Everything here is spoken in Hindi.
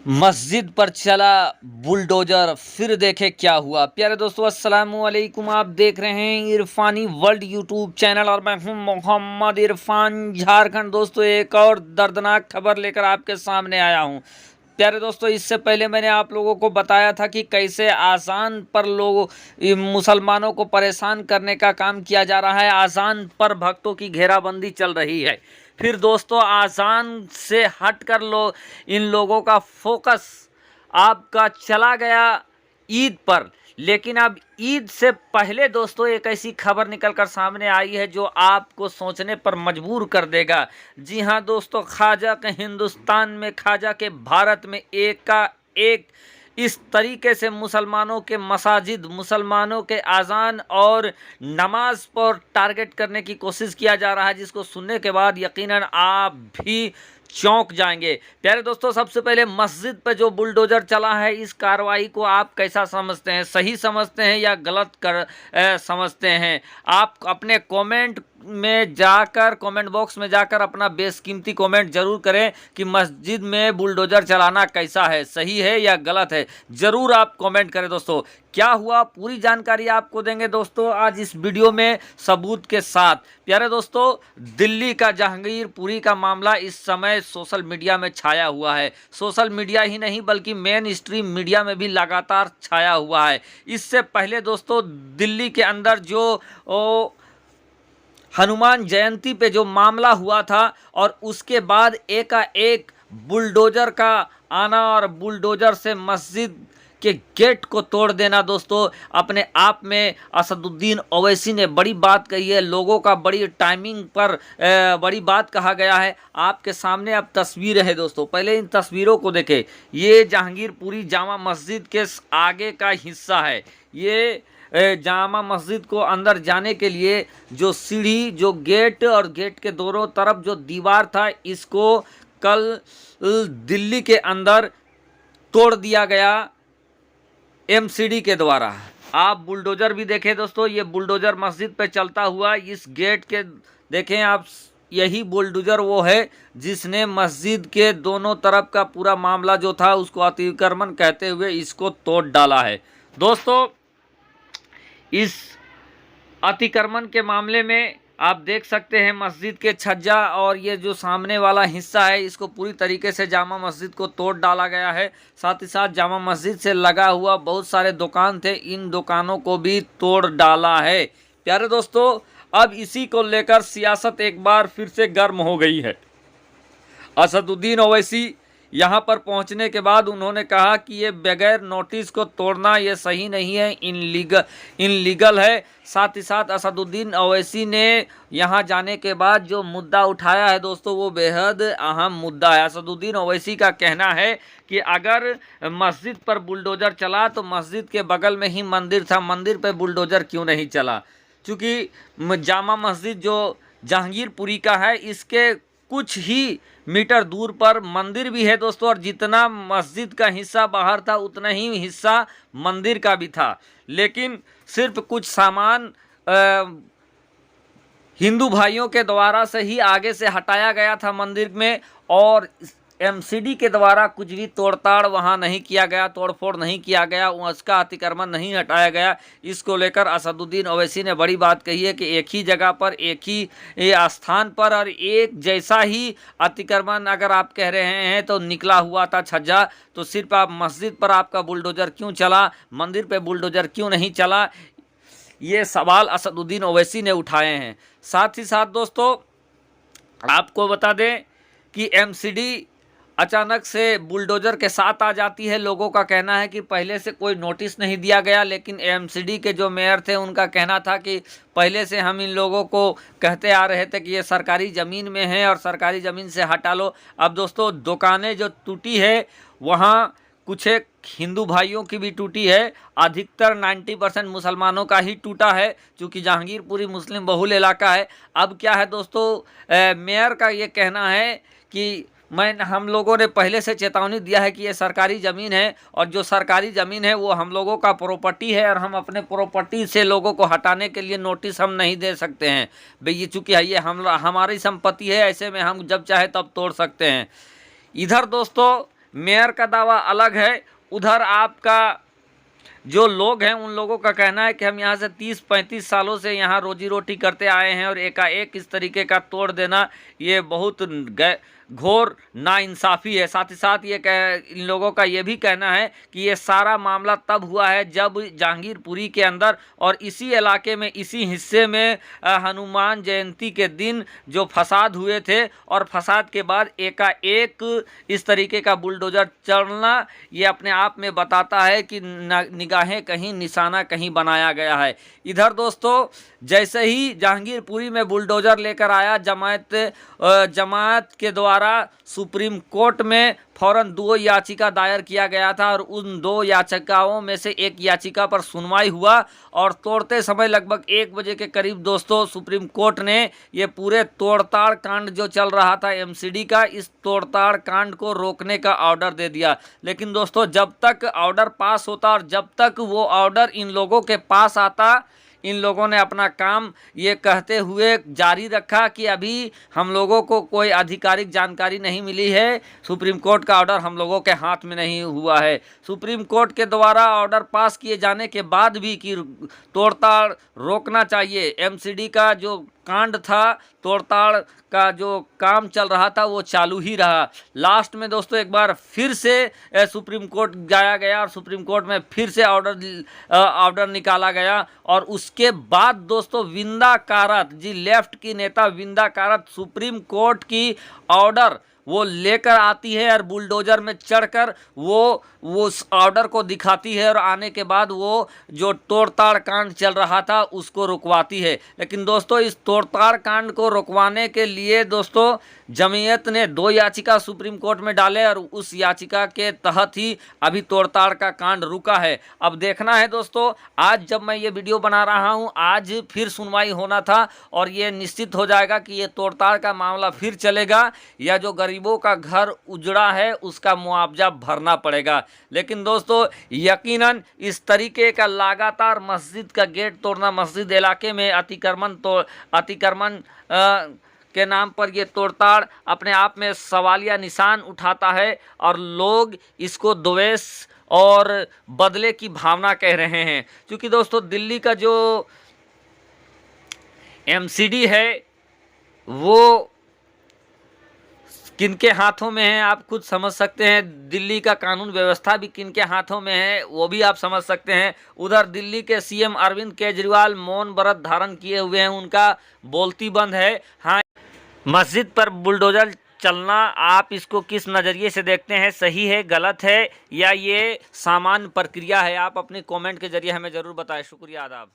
मस्जिद पर चला बुलडोजर, फिर देखे क्या हुआ। प्यारे दोस्तों, अस्सलामु अलैकुम। आप देख रहे हैं इरफानी वर्ल्ड यूट्यूब चैनल और मैं हूं मोहम्मद इरफान झारखंड। दोस्तों, एक और दर्दनाक खबर लेकर आपके सामने आया हूं। प्यारे दोस्तों, इससे पहले मैंने आप लोगों को बताया था कि कैसे आज़ान पर मुसलमानों को परेशान करने का काम किया जा रहा है। आज़ान पर भक्तों की घेराबंदी चल रही है। फिर दोस्तों, आज़ान से हटकर इन लोगों का फोकस आपका चला गया ईद पर। लेकिन अब ईद से पहले दोस्तों एक ऐसी खबर निकलकर सामने आई है जो आपको सोचने पर मजबूर कर देगा। जी हाँ दोस्तों, ख्वाजा के हिंदुस्तान में, ख्वाजा के भारत में एक का एक इस तरीके से मुसलमानों के मसाजिद, मुसलमानों के अजान और नमाज पर टारगेट करने की कोशिश किया जा रहा है, जिसको सुनने के बाद यकीनन आप भी चौंक जाएंगे। प्यारे दोस्तों, सबसे पहले मस्जिद पर जो बुलडोजर चला है, इस कार्रवाई को आप कैसा समझते हैं? सही समझते हैं या गलत समझते हैं? आप अपने कमेंट में जाकर, कमेंट बॉक्स में जाकर अपना बेशकीमती कमेंट जरूर करें कि मस्जिद में बुलडोजर चलाना कैसा है, सही है या गलत है। ज़रूर आप कमेंट करें। दोस्तों, क्या हुआ पूरी जानकारी आपको देंगे दोस्तों आज इस वीडियो में सबूत के साथ। प्यारे दोस्तों, दिल्ली का जहांगीरपुरी का मामला इस समय सोशल मीडिया में छाया हुआ है। सोशल मीडिया ही नहीं बल्कि मेन स्ट्रीम मीडिया में भी लगातार छाया हुआ है। इससे पहले दोस्तों, दिल्ली के अंदर जो हनुमान जयंती पे जो मामला हुआ था और उसके बाद एकाएक बुलडोजर का आना और बुलडोजर से मस्जिद के गेट को तोड़ देना दोस्तों, अपने आप में असदुद्दीन ओवैसी ने बड़ी बात कही है। लोगों का बड़ी टाइमिंग पर बड़ी बात कहा गया है। आपके सामने अब तस्वीरें हैं दोस्तों, पहले इन तस्वीरों को देखें। ये जहांगीरपुरी जामा मस्जिद के आगे का हिस्सा है। ये जामा मस्जिद को अंदर जाने के लिए जो सीढ़ी, जो गेट और गेट के दोनों तरफ जो दीवार था, इसको कल दिल्ली के अंदर तोड़ दिया गया एमसीडी के द्वारा। आप बुलडोजर भी देखें दोस्तों, ये बुलडोजर मस्जिद पे चलता हुआ इस गेट के देखें आप। यही बुलडोजर वो है जिसने मस्जिद के दोनों तरफ का पूरा मामला जो था उसको अतिक्रमण कहते हुए इसको तोड़ डाला है। दोस्तों, इस अतिक्रमण के मामले में आप देख सकते हैं मस्जिद के छज्जा और ये जो सामने वाला हिस्सा है, इसको पूरी तरीके से जामा मस्जिद को तोड़ डाला गया है। साथ ही साथ जामा मस्जिद से लगा हुआ बहुत सारे दुकान थे, इन दुकानों को भी तोड़ डाला है। प्यारे दोस्तों, अब इसी को लेकर सियासत एक बार फिर से गर्म हो गई है। असदुद्दीन ओवैसी यहाँ पर पहुँचने के बाद उन्होंने कहा कि ये बगैर नोटिस को तोड़ना ये सही नहीं है, इनलीगल है। साथ ही साथ असदुद्दीन ओवैसी ने यहाँ जाने के बाद जो मुद्दा उठाया है दोस्तों, वो बेहद अहम मुद्दा है। असदुद्दीन ओवैसी का कहना है कि अगर मस्जिद पर बुलडोजर चला तो मस्जिद के बगल में ही मंदिर था, मंदिर पर बुलडोजर क्यों नहीं चला? क्योंकि जामा मस्जिद जो जहांगीरपुरी का है, इसके कुछ ही मीटर दूर पर मंदिर भी है दोस्तों, और जितना मस्जिद का हिस्सा बाहर था उतना ही हिस्सा मंदिर का भी था। लेकिन सिर्फ कुछ सामान हिंदू भाइयों के द्वारा से ही आगे से हटाया गया था मंदिर में, और एमसीडी के द्वारा कुछ भी तोड़ताड़ वहां नहीं किया गया, तोड़फोड़ नहीं किया गया, उसका अतिक्रमण नहीं हटाया गया। इसको लेकर असदुद्दीन ओवैसी ने बड़ी बात कही है कि एक ही जगह पर, एक ही स्थान पर और एक जैसा ही अतिक्रमण अगर आप कह रहे हैं तो निकला हुआ था छज्जा, तो सिर्फ आप मस्जिद पर आपका बुलडोजर क्यों चला, मंदिर पर बुलडोजर क्यों नहीं चला? ये सवाल असदुद्दीन ओवैसी ने उठाए हैं। साथ ही साथ दोस्तों, आपको बता दें कि एमसीडी अचानक से बुलडोजर के साथ आ जाती है। लोगों का कहना है कि पहले से कोई नोटिस नहीं दिया गया, लेकिन एमसीडी के जो मेयर थे उनका कहना था कि पहले से हम इन लोगों को कहते आ रहे थे कि ये सरकारी ज़मीन में है और सरकारी ज़मीन से हटा लो। अब दोस्तों, दुकानें जो टूटी है वहाँ कुछ एक हिंदू भाइयों की भी टूटी है, अधिकतर 90% मुसलमानों का ही टूटा है, क्योंकि जहांगीरपुरी मुस्लिम बहुल इलाका है। अब क्या है दोस्तों, मेयर का ये कहना है कि हम लोगों ने पहले से चेतावनी दिया है कि ये सरकारी ज़मीन है और जो सरकारी ज़मीन है वो हम लोगों का प्रॉपर्टी है, और हम अपने प्रॉपर्टी से लोगों को हटाने के लिए नोटिस हम नहीं दे सकते हैं भाई, ये चूँकि ये हमारी संपत्ति है, ऐसे में हम जब चाहे तब तोड़ सकते हैं। इधर दोस्तों, मेयर का दावा अलग है। उधर आपका जो लोग हैं उन लोगों का कहना है कि हम यहाँ से 30-35 सालों से यहाँ रोजी रोटी करते आए हैं और एकाएक इस तरीके का तोड़ देना ये बहुत घोर नाइंसाफ़ी है। साथ ही साथ इन लोगों का ये भी कहना है कि ये सारा मामला तब हुआ है जब जहांगीरपुरी के अंदर और इसी इलाके में, इसी हिस्से में हनुमान जयंती के दिन जो फसाद हुए थे और फसाद के बाद एकाएक इस तरीके का बुलडोज़र चलना ये अपने आप में बताता है कि निगाहें कहीं, निशाना कहीं बनाया गया है। इधर दोस्तों जैसे ही जहांगीरपुरी में बुलडोज़र लेकर आया जमात के द्वारा सुप्रीम कोर्ट में फौरन 2 याचिका दायर किया गया था और उन 2 याचिकाओं में से एक याचिका पर सुनवाई हुआ और तोड़ते समय लगभग 1 बजे के करीब दोस्तों सुप्रीम कोर्ट ने ये पूरे तोड़ताड़ कांड जो चल रहा था एमसीडी का, इस तोड़ताड़ कांड को रोकने का ऑर्डर दे दिया। लेकिन दोस्तों जब तक ऑर्डर पास होता और जब तक वो ऑर्डर इन लोगों के पास आता, इन लोगों ने अपना काम ये कहते हुए जारी रखा कि अभी हम लोगों को कोई आधिकारिक जानकारी नहीं मिली है, सुप्रीम कोर्ट का ऑर्डर हम लोगों के हाथ में नहीं हुआ है। सुप्रीम कोर्ट के द्वारा ऑर्डर पास किए जाने के बाद भी कि तोड़ताड़ रोकना चाहिए, एमसीडी का जो कांड था, तोड़ताड़ का जो काम चल रहा था वो चालू ही रहा। लास्ट में दोस्तों एक बार फिर से सुप्रीम कोर्ट जाया गया और सुप्रीम कोर्ट में फिर से ऑर्डर निकाला गया और उसके बाद दोस्तों विंदा कारत जी, लेफ्ट की नेता विंदा कारत सुप्रीम कोर्ट की ऑर्डर वो लेकर आती है और बुलडोज़र में चढ़कर वो उस ऑर्डर को दिखाती है और आने के बाद वो जो तोड़ताड़ कांड चल रहा था उसको रुकवाती है। लेकिन दोस्तों इस तोड़ताड़ कांड को रुकवाने के लिए दोस्तों जमीयत ने 2 याचिका सुप्रीम कोर्ट में डाले और उस याचिका के तहत ही अभी तोड़ताड़ का कांड रुका है। अब देखना है दोस्तों, आज जब मैं ये वीडियो बना रहा हूँ आज फिर सुनवाई होना था और ये निश्चित हो जाएगा कि ये तोड़ताड़ का मामला फिर चलेगा या जो गरीबों का घर उजड़ा है उसका मुआवजा भरना पड़ेगा। लेकिन दोस्तों यकीनन इस तरीके का लगातार मस्जिद का गेट तोड़ना, मस्जिद इलाके में अतिक्रमण के नाम पर ये तोड़ताड़ अपने आप में सवालिया निशान उठाता है और लोग इसको द्वेष और बदले की भावना कह रहे हैं। क्योंकि दोस्तों दिल्ली का जो एमसीडी है वो किनके हाथों में है आप खुद समझ सकते हैं, दिल्ली का कानून व्यवस्था भी किनके हाथों में है वो भी आप समझ सकते हैं। उधर दिल्ली के सीएम अरविंद केजरीवाल मौन व्रत धारण किए हुए हैं, उनका बोलती बंद है। हाँ, मस्जिद पर बुलडोजर चलना आप इसको किस नज़रिए से देखते हैं, सही है, गलत है या ये सामान्य प्रक्रिया है? आप अपनी कमेंट के जरिए हमें ज़रूर बताएं। शुक्रिया, आदाब।